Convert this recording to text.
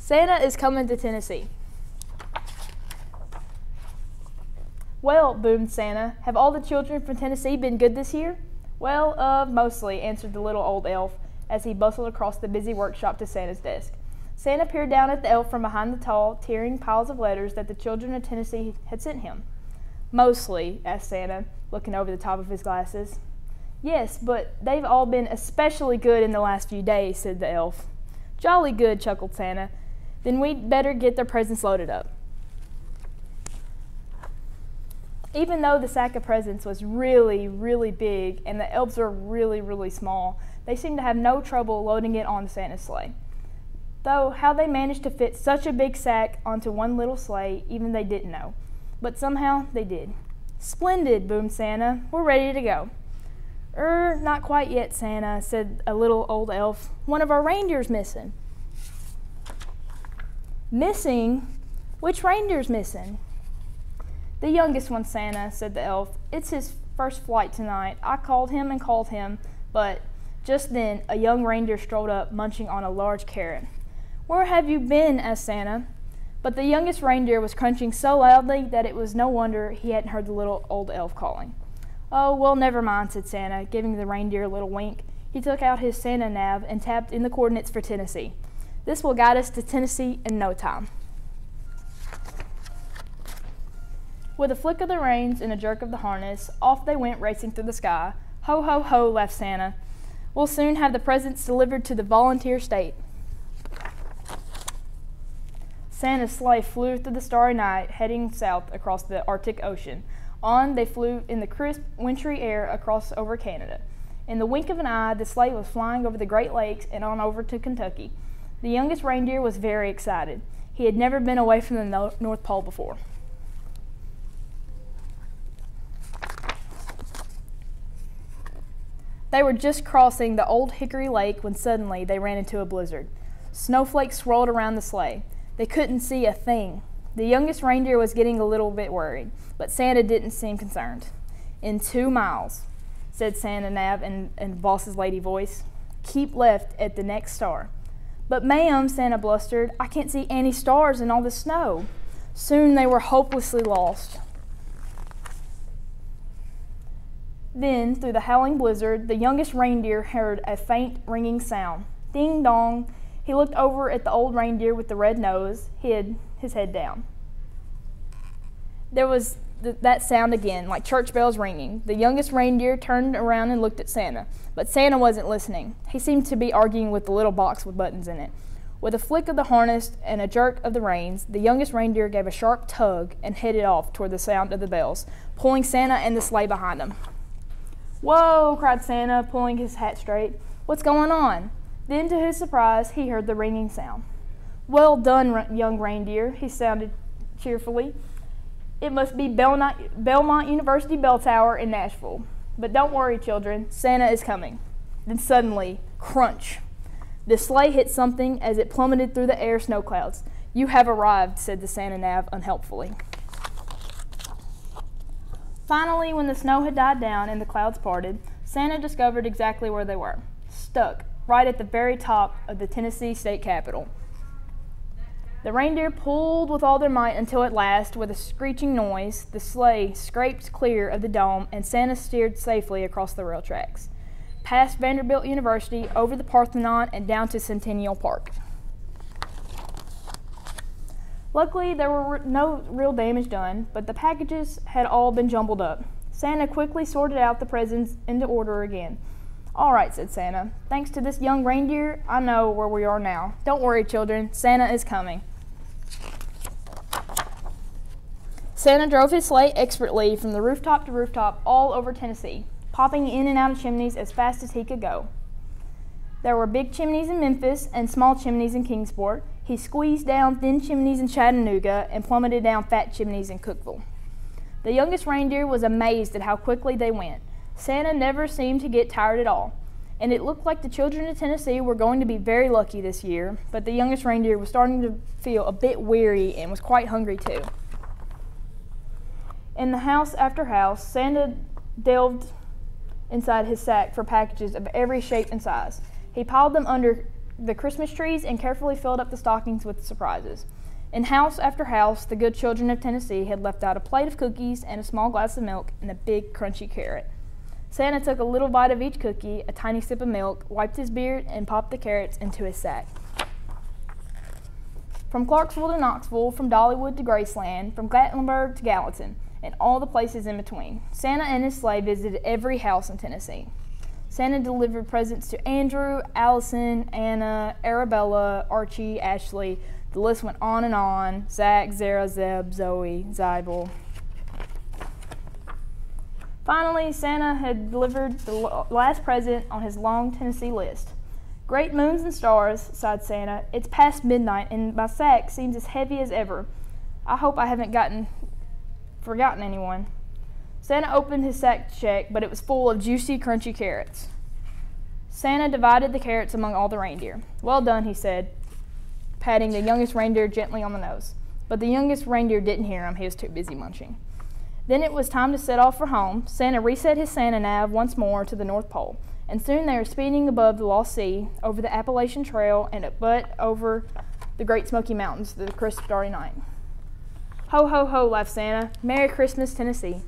Santa is coming to Tennessee. Well, boomed Santa, have all the children from Tennessee been good this year? Well, mostly, answered the little old elf as he bustled across the busy workshop to Santa's desk. Santa peered down at the elf from behind the tall, tearing piles of letters that the children of Tennessee had sent him. Mostly, asked Santa, looking over the top of his glasses. Yes, but they've all been especially good in the last few days, said the elf. Jolly good, chuckled Santa. Then we'd better get their presents loaded up. Even though the sack of presents was really, really big and the elves were really, really small, they seemed to have no trouble loading it on Santa's sleigh. Though how they managed to fit such a big sack onto one little sleigh, even they didn't know. But somehow they did. Splendid, boomed Santa. We're ready to go. Not quite yet, Santa, said a little old elf. One of our reindeer's missing. Missing? Which reindeer's missing? The youngest one, Santa, said the elf. It's his first flight tonight. I called him, but just then a young reindeer strolled up, munching on a large carrot. Where have you been? Asked Santa. But the youngest reindeer was crunching so loudly that it was no wonder he hadn't heard the little old elf calling. Oh, well, never mind, said Santa, giving the reindeer a little wink. He took out his Santa nav and tapped in the coordinates for Tennessee. This will guide us to Tennessee in no time. With a flick of the reins and a jerk of the harness, off they went racing through the sky. Ho, ho, ho, laughed Santa. We'll soon have the presents delivered to the volunteer state. Santa's sleigh flew through the starry night, heading south across the Arctic Ocean. On they flew in the crisp, wintry air across over Canada. In the wink of an eye, the sleigh was flying over the Great Lakes and on over to Kentucky. The youngest reindeer was very excited. He had never been away from the North Pole before. They were just crossing the old Hickory Lake when suddenly they ran into a blizzard. Snowflakes swirled around the sleigh. They couldn't see a thing. The youngest reindeer was getting a little bit worried, but Santa didn't seem concerned. In 2 miles, said Santa Nav in Boss's lady voice. Keep left at the next star. But ma'am, Santa blustered, I can't see any stars in all the snow. Soon they were hopelessly lost. Then, through the howling blizzard, the youngest reindeer heard a faint ringing sound. Ding dong. He looked over at the old reindeer with the red nose, hid his head down. There was that sound again, like church bells ringing. The youngest reindeer turned around and looked at Santa, but Santa wasn't listening. He seemed to be arguing with the little box with buttons in it. With a flick of the harness and a jerk of the reins, the youngest reindeer gave a sharp tug and headed off toward the sound of the bells, pulling Santa and the sleigh behind him. Whoa, cried Santa, pulling his hat straight. What's going on? Then, to his surprise, he heard the ringing sound. Well done, young reindeer, he sounded cheerfully. It must be Belmont University bell tower in Nashville. But don't worry, children, Santa is coming. Then suddenly, crunch. The sleigh hit something as it plummeted through the air snow clouds. You have arrived, said the Santa Nav unhelpfully. Finally, when the snow had died down and the clouds parted, Santa discovered exactly where they were. Stuck right at the very top of the Tennessee state capitol. The reindeer pulled with all their might until at last, with a screeching noise, the sleigh scraped clear of the dome and Santa steered safely across the rail tracks, past Vanderbilt University, over the Parthenon, and down to Centennial Park. Luckily, there were no real damage done, but the packages had all been jumbled up. Santa quickly sorted out the presents into order again. All right, said Santa. Thanks to this young reindeer, I know where we are now. Don't worry, children. Santa is coming. Santa drove his sleigh expertly from the rooftop to rooftop all over Tennessee, popping in and out of chimneys as fast as he could go. There were big chimneys in Memphis and small chimneys in Kingsport. He squeezed down thin chimneys in Chattanooga and plummeted down fat chimneys in Cookeville. The youngest reindeer was amazed at how quickly they went. Santa never seemed to get tired at all, and it looked like the children of Tennessee were going to be very lucky this year, but the youngest reindeer was starting to feel a bit weary and was quite hungry too. In the house after house, Santa delved inside his sack for packages of every shape and size. He piled them under the Christmas trees and carefully filled up the stockings with surprises. In house after house, the good children of Tennessee had left out a plate of cookies and a small glass of milk and a big crunchy carrot. Santa took a little bite of each cookie, a tiny sip of milk, wiped his beard, and popped the carrots into his sack. From Clarksville to Knoxville, from Dollywood to Graceland, from Gatlinburg to Gallatin, and all the places in between, Santa and his sleigh visited every house in Tennessee. Santa delivered presents to Andrew, Allison, Anna, Arabella, Archie, Ashley. The list went on. Zach, Zara, Zeb, Zoe, Zybel. Finally, Santa had delivered the last present on his long Tennessee list. Great moons and stars, sighed Santa. It's past midnight and my sack seems as heavy as ever. I hope I haven't forgotten anyone. Santa opened his sack to check, but it was full of juicy, crunchy carrots. Santa divided the carrots among all the reindeer. Well done, he said, patting the youngest reindeer gently on the nose. But the youngest reindeer didn't hear him. He was too busy munching. Then it was time to set off for home. Santa reset his Santa nav once more to the North Pole, and soon they were speeding above the Lost Sea, over the Appalachian Trail, and over the Great Smoky Mountains, the crisp starry night. Ho, ho, ho, laughed Santa. Merry Christmas, Tennessee.